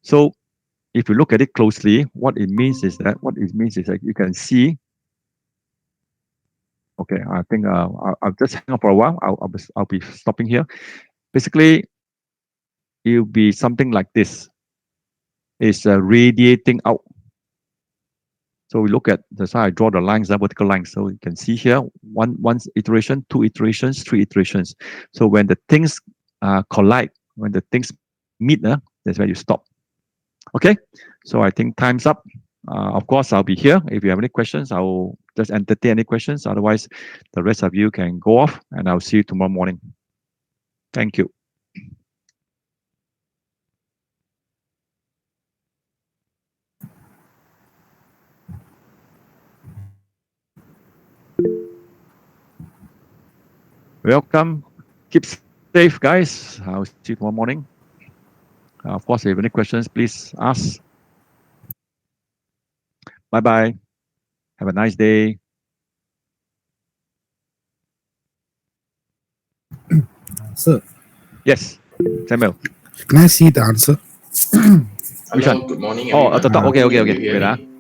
So if you look at it closely, what it means is that you can see. Okay, I think I'll just hang up for a while. I'll be stopping here. Basically, it'll be something like this. It's radiating out. So we look at that's how I draw the lines, the vertical lines. So you can see here one iteration, two iterations, three iterations. So when the things collide, when the things meet, that's where you stop. Okay, so I think time's up. Of course, I'll be here. If you have any questions, I'll just entertain any questions. Otherwise, the rest of you can go off, and I'll see you tomorrow morning. Thank you. Welcome. Keep safe, guys. I'll see you tomorrow morning. Of course, if you have any questions, please ask. Bye bye. Have a nice day. Sir, Yes, Samuel. can I see the answer? Which one? Hello, good morning, Oh, at the everyone. top. Okay, Can okay, you okay. hear Wait, me?